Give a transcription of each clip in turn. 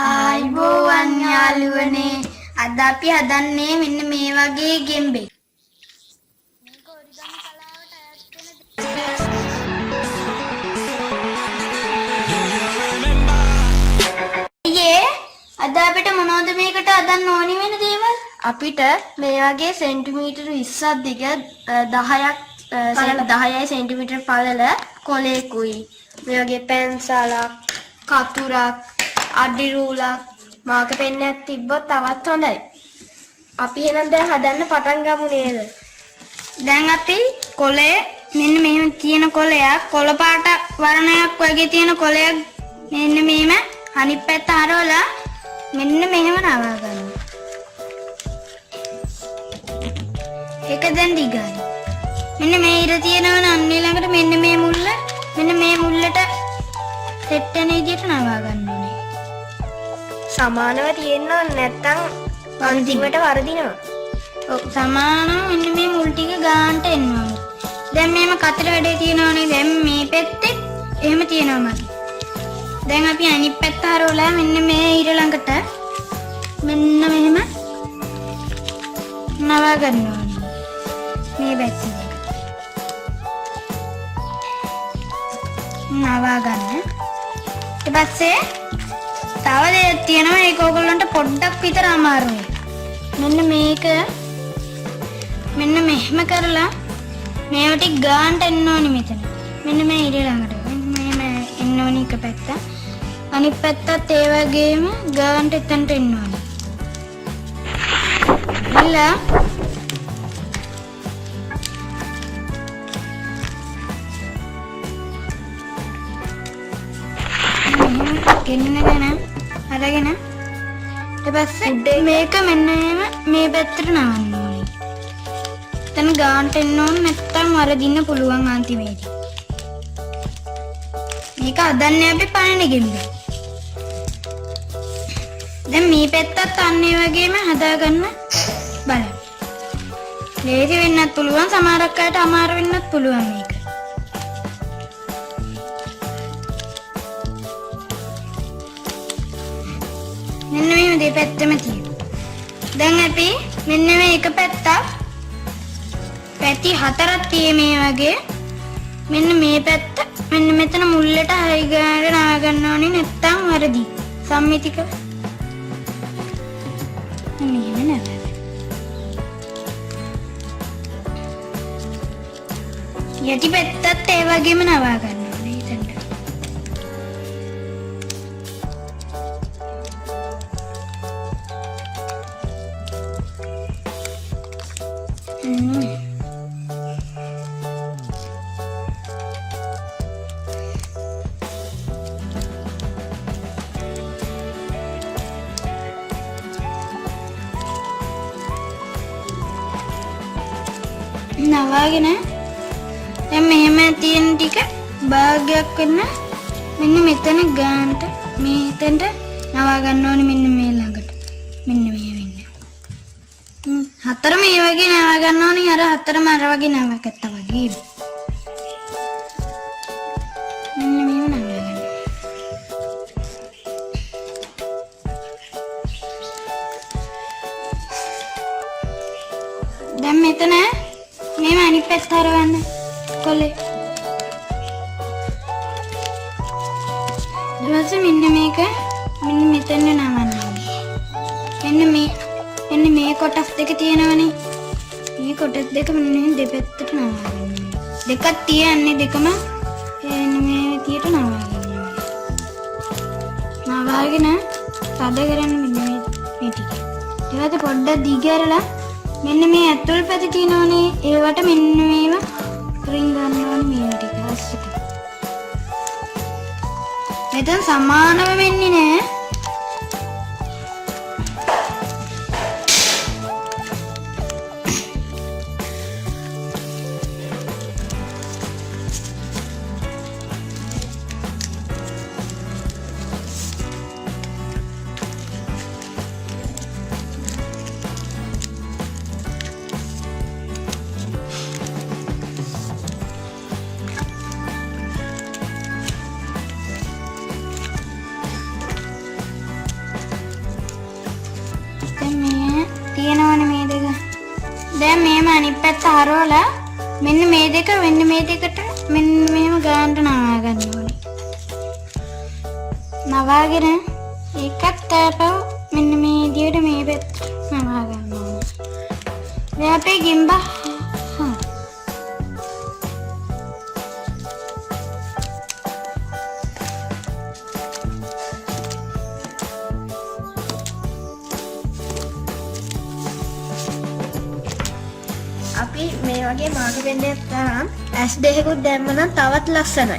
ආයිබෝවන් යාළුවනේ අද අපි හදන්නේ මෙන්න මේ වගේ ගෙම්බෙක්. මේක ඔරිගමි කලාවට අයත් වෙන අද අපිට මොනවද මේකට හදන්න ඕනි වෙන දේවල්? අපිට මේ වගේ සෙන්ටිමීටර් 20ක් දිග 10යි සෙන්ටිමීටර් පළල කොලේකුයි. මේ වගේ පැන්සලක්, කතුරක්, අඩි රූලක්, මාක පෙන්නක් තිබ්බොත් තවත් හොඳයි. අපි එහෙනම් දැන් හදන්න පටන් ගමු නේද? දැන් අපි කොලේ මෙන්න මෙහෙම තියෙන කොලයක්, කොළ පාට වර්ණයක් වගේ තියෙන කොලයක් මෙන්න මෙහෙම අනිත් පැත්ත හරවලා මෙන්න මෙහෙම නවා ගන්න. ඒක දැන් දිගයි. මෙන්න මේ ඉර තියෙනවා නම් අන්න ළඟට මෙන්න මේ මුල්ලට සෙට් වෙන විදිහට නවා ගන්න ඕනේ. සමානව තියෙන්න නැත්නම් අන්තිමට වරදිනවා. ඔව් සමානව මෙන්න මේ මුල් ටික ගන්නට එනවා. දැන් මේම කතර වැඩේ තියෙනවනේ. දැන් මේ පැත්තේ එහෙම තියෙනවා මගේ. දැන් අපි අනිත් පැත්ත හරවලා මෙන්න මේ ඉර ළඟට මෙන්න මෙහෙම නවා ගන්නවා. මේ පැත්තේ නවා ගන්න. ඊට පස්සේ තව දෙයක් තියෙනවා. ඒක ඕගොල්ලන්ට පොඩ්ඩක් විතර අමාරුයි. මෙන්න මේක මෙන්න මෙහෙම කරලා මේව ටික ගන්නට එන්න ඕනි මෙතන. මෙන්න මේ ඉර ළඟට. මෙහෙම එන්න ඕනි එක පැත්ත. අනිත් පැත්තත් ඒ වගේම ගන්නට එතනට එන්න ඕනි. ඉල්ලා ගෙන්නගෙන අරගෙන ඊට පස්සේ මේක මෙන්න මේ පැත්තට නවන්න ඕනේ. එතන ගානට එන්න ඕනේ නැත්තම් වරදින්න පුළුවන් අන්තිමේදී. මේක හදන්නේ අපි පණන ගෙම්බේ. දැන් මේ පැත්තත් අන්න ඒ වගේම හදාගන්න බලන්න. ලේසි වෙන්නත් පුළුවන්, සමහරක් අයට අමාරු වෙන්නත් පුළුවන් මේක. මෙන්න මේ දෙපැත්තම තියෙනවා. දැන් අපි මෙන්න මේ එක පැත්තක් පැති හතරක් tie මේ වගේ. මෙන්න මේ පැත්ත මෙන්න මෙතන මුල්ලට හරි ගානට නා ගන්න ඕනේ නැත්තම් වරදි. සම්මිතික මෙහෙම නෑ. යටි පැත්තත් ඒ වගේම නවා ගන්න ඕනේ එතනට. නවාගෙන දැන් මෙහෙම තියෙන ටික භාගයක් වෙන්න මෙන්න මෙතන ගන්නට මෙතෙන්ට නවා ගන්න ඕනේ මෙන්න මේ ළඟට. මෙන්න මේ වෙන්න. හතරම මේ වගේ නවා ගන්න ඕනේ. අර හතරම අර වගේ නවා ගත්තා වගේ. මෙන්න මේව නවා ගන්න. දැන් මෙතන මේව අනිත් පැත්ත හරවන්න කොලේ. ඊළඟට මෙන්න මේක මෙන්න මෙතන නවන්න ඕනේ. මෙන්න මේ කොටස් දෙක තියෙනවනේ. මේ කොටස් දෙක මෙන්න දෙපැත්තට නවන්න ඕනේ. දෙකක් තියන්නේ දෙකම මෙන්න මේ විදියට නවන්න ඕනේ. නවාගෙන තද කරන්න මෙන්න මේ ටික. ඊළඟට පොඩ්ඩක් දිගහැරලා මෙන්න මේ ඇතුල් පැති තියෙනවනේ. ඒවට මෙන්න මේවා රින් ගන්න ඕනේ මේ ටික අස්සට. මෙතන සමානව වෙන්නේ නැහැ. තියෙනවනේ මේ දෙක. දැන් මේම අනිත් පැත්ත හරවලා මෙන්න මේ දෙක මේ දෙකට මෙන්න මෙහෙම ගානට නවා ගන්න ඕනේ. නවාගෙන ඒකත් ආපහු මෙන්න මේ විදියට මේ පැත්ත නවා ගන්න ඕනේ. දැන් අපේ ගෙම්බ අපි මේ වගේ මාගේ පෙන්ඩයක් තරම් ඇස් දෙකකුත් දැම්ම නම් තවත් ලස්සනයි.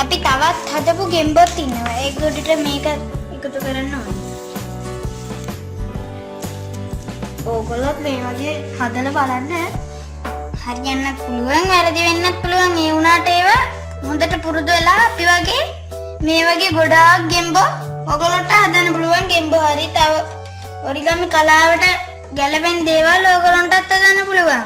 අපි තවත් හදපු ගෙම්බොත් ඉන්නවා. ඒ ගොඩට මේක එකතු කරන්න ඕනේ. ඕගොල්ලොත් මේ වගේ හදලා බලන්න. හරියන්නත් පුළුවන්, වැරදි වෙන්නත් පුළුවන්. ඒ වුණාට ඒවා හොඳට පුරුදු වෙලා අපි වගේ මේ වගේ ගොඩාක් ගෙම්බෝ ඔයගොල්ලන්ට හදන්න පුළුවන්. ගෙම්බෝ හරි තව ඔරිගමි කලාවට ගැලපෙන දේවල් ඔයගොල්ලන්ටත් හදන්න පුළුවන්.